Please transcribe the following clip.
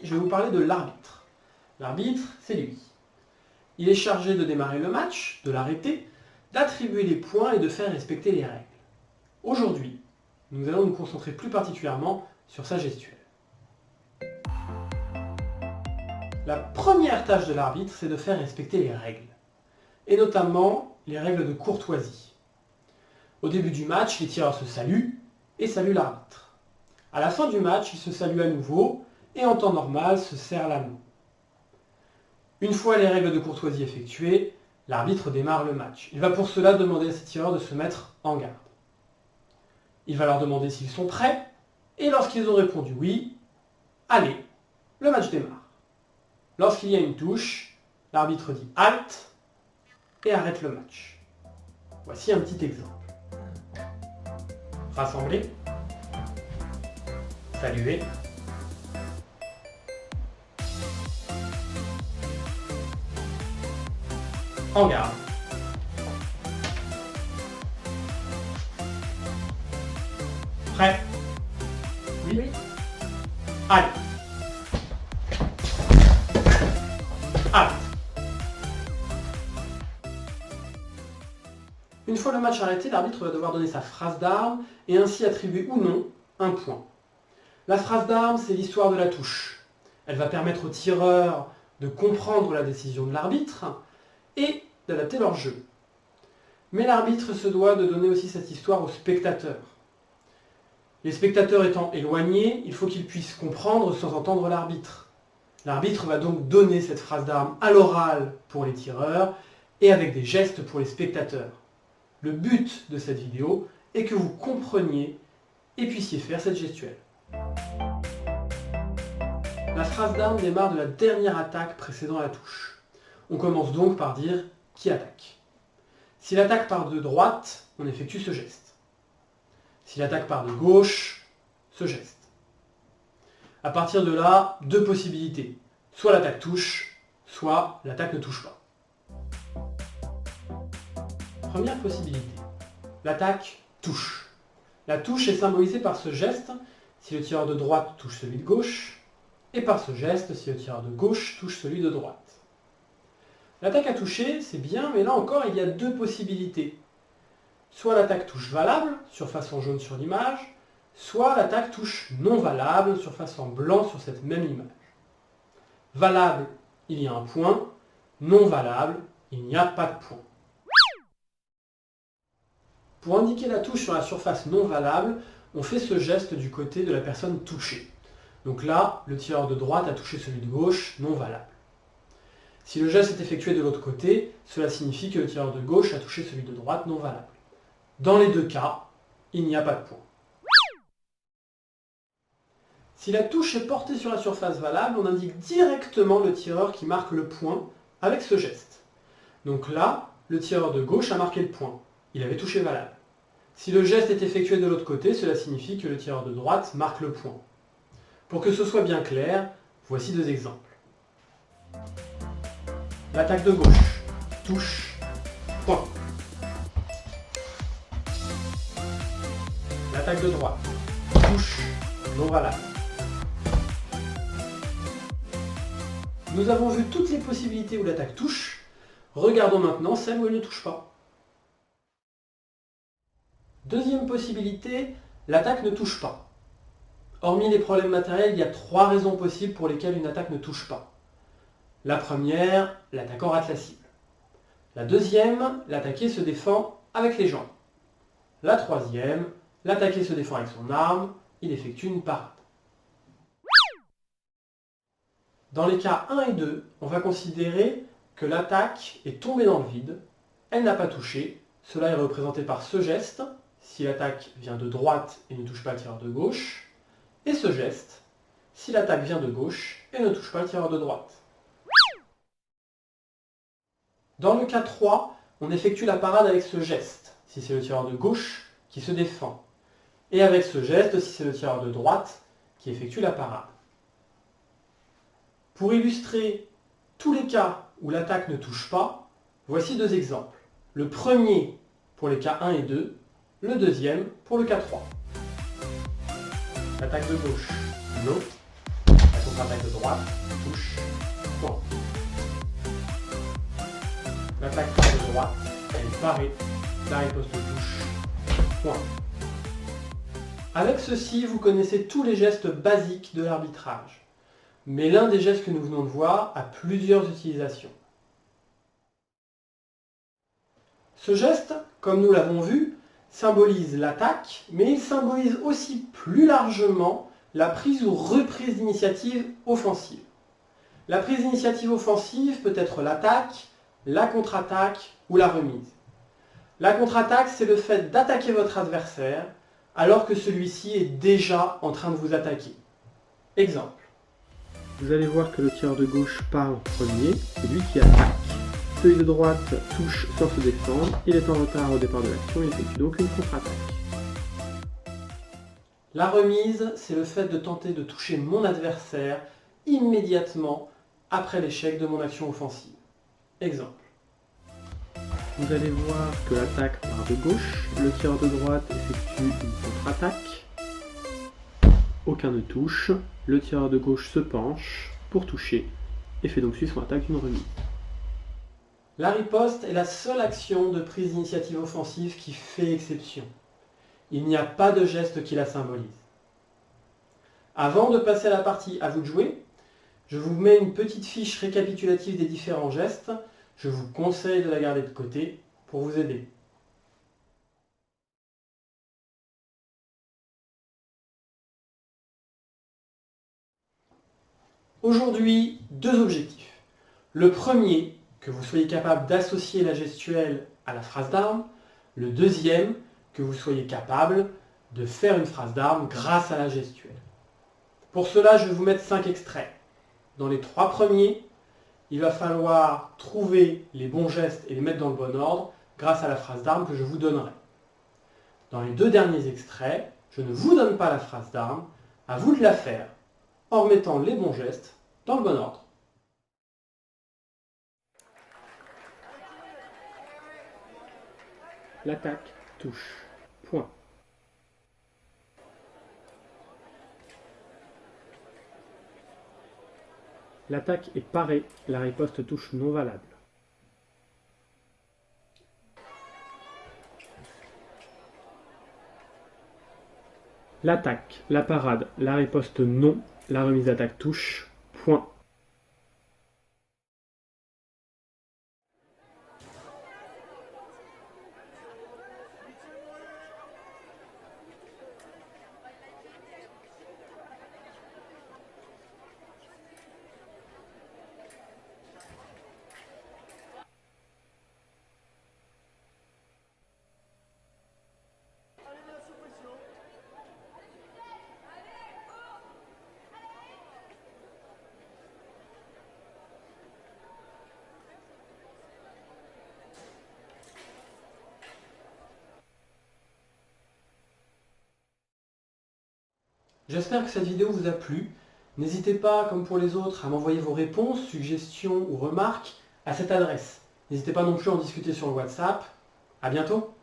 je vais vous parler de l'arbitre. L'arbitre, c'est lui. Il est chargé de démarrer le match, de l'arrêter, d'attribuer les points et de faire respecter les règles. Aujourd'hui, nous allons nous concentrer plus particulièrement sur sa gestuelle. La première tâche de l'arbitre, c'est de faire respecter les règles, et notamment les règles de courtoisie. Au début du match, les tireurs se saluent et saluent l'arbitre. À la fin du match, ils se saluent à nouveau et en temps normal se serrent la main. Une fois les règles de courtoisie effectuées, l'arbitre démarre le match. Il va pour cela demander à ses tireurs de se mettre en garde. Il va leur demander s'ils sont prêts, et lorsqu'ils ont répondu oui, allez, le match démarre. Lorsqu'il y a une touche, l'arbitre dit halte et arrête le match. Voici un petit exemple. Rassembler, saluer, en garde. Prêt? Oui. Allez. Halte. Une fois le match arrêté, l'arbitre va devoir donner sa phrase d'arme et ainsi attribuer ou non un point. La phrase d'arme, c'est l'histoire de la touche. Elle va permettre aux tireurs de comprendre la décision de l'arbitre et d'adapter leur jeu. Mais l'arbitre se doit de donner aussi cette histoire aux spectateurs. Les spectateurs étant éloignés, il faut qu'ils puissent comprendre sans entendre l'arbitre. L'arbitre va donc donner cette phrase d'arme à l'oral pour les tireurs et avec des gestes pour les spectateurs. Le but de cette vidéo est que vous compreniez et puissiez faire cette gestuelle. La phrase d'arme démarre de la dernière attaque précédant la touche. On commence donc par dire qui attaque. Si l'attaque part de droite, on effectue ce geste. Si l'attaque part de gauche, ce geste. À partir de là, deux possibilités. Soit l'attaque touche, soit l'attaque ne touche pas. Première possibilité. L'attaque touche. La touche est symbolisée par ce geste si le tireur de droite touche celui de gauche, et par ce geste si le tireur de gauche touche celui de droite. L'attaque à toucher, c'est bien, mais là encore, il y a deux possibilités. Soit l'attaque touche valable, surface en jaune sur l'image, soit l'attaque touche non valable, surface en blanc sur cette même image. Valable, il y a un point. Non valable, il n'y a pas de point. Pour indiquer la touche sur la surface non valable, on fait ce geste du côté de la personne touchée. Donc là, le tireur de droite a touché celui de gauche, non valable. Si le geste est effectué de l'autre côté, cela signifie que le tireur de gauche a touché celui de droite, non valable. Dans les deux cas, il n'y a pas de point. Si la touche est portée sur la surface valable, on indique directement le tireur qui marque le point avec ce geste. Donc là, le tireur de gauche a marqué le point. Il avait touché valable. Si le geste est effectué de l'autre côté, cela signifie que le tireur de droite marque le point. Pour que ce soit bien clair, voici deux exemples. L'attaque de gauche, touche, point. L'attaque de droite, touche, non valable. Nous avons vu toutes les possibilités où l'attaque touche. Regardons maintenant celle où elle ne touche pas. Deuxième possibilité, l'attaque ne touche pas. Hormis les problèmes matériels, il y a trois raisons possibles pour lesquelles une attaque ne touche pas. La première, l'attaquant rate la cible. La deuxième, l'attaqué se défend avec les jambes. La troisième, l'attaqué se défend avec son arme, il effectue une parade. Dans les cas 1 et 2, on va considérer que l'attaque est tombée dans le vide, elle n'a pas touché, cela est représenté par ce geste, si l'attaque vient de droite et ne touche pas le tireur de gauche, et ce geste, si l'attaque vient de gauche et ne touche pas le tireur de droite. Dans le cas 3, on effectue la parade avec ce geste, si c'est le tireur de gauche qui se défend, et avec ce geste, si c'est le tireur de droite qui effectue la parade. Pour illustrer tous les cas où l'attaque ne touche pas, voici deux exemples. Le premier pour les cas 1 et 2, le deuxième pour le cas 3. L'attaque de gauche, non. La contre-attaque de droite, touche, point. L'attaque de droite, elle est parée, la riposte touche, point. Avec ceci, vous connaissez tous les gestes basiques de l'arbitrage. Mais l'un des gestes que nous venons de voir a plusieurs utilisations. Ce geste, comme nous l'avons vu, symbolise l'attaque, mais il symbolise aussi plus largement la prise ou reprise d'initiative offensive. La prise d'initiative offensive peut être l'attaque, la contre-attaque ou la remise. La contre-attaque, c'est le fait d'attaquer votre adversaire alors que celui-ci est déjà en train de vous attaquer. Exemple. Vous allez voir que le tireur de gauche part en premier, c'est lui qui attaque. Celui de droite touche sans se défendre, il est en retard au départ de l'action, il effectue donc une contre-attaque. La remise, c'est le fait de tenter de toucher mon adversaire immédiatement après l'échec de mon action offensive. Exemple. Vous allez voir que l'attaque part de gauche, le tireur de droite effectue une contre-attaque. Aucun ne touche, le tireur de gauche se penche pour toucher et fait donc suivre son attaque d'une remise. La riposte est la seule action de prise d'initiative offensive qui fait exception. Il n'y a pas de geste qui la symbolise. Avant de passer à la partie à vous de jouer, je vous mets une petite fiche récapitulative des différents gestes. Je vous conseille de la garder de côté pour vous aider. Aujourd'hui, deux objectifs. Le premier, que vous soyez capable d'associer la gestuelle à la phrase d'arme. Le deuxième, que vous soyez capable de faire une phrase d'arme grâce à la gestuelle. Pour cela, je vais vous mettre 5 extraits. Dans les 3 premiers, il va falloir trouver les bons gestes et les mettre dans le bon ordre grâce à la phrase d'arme que je vous donnerai. Dans les 2 derniers extraits, je ne vous donne pas la phrase d'arme, à vous de la faire en remettant les bons gestes dans le bon ordre. L'attaque touche, point. L'attaque est parée, la riposte touche non valable. L'attaque, la parade, la riposte non, la remise d'attaque touche, point. J'espère que cette vidéo vous a plu. N'hésitez pas, comme pour les autres, à m'envoyer vos réponses, suggestions ou remarques à cette adresse. N'hésitez pas non plus à en discuter sur le WhatsApp. À bientôt!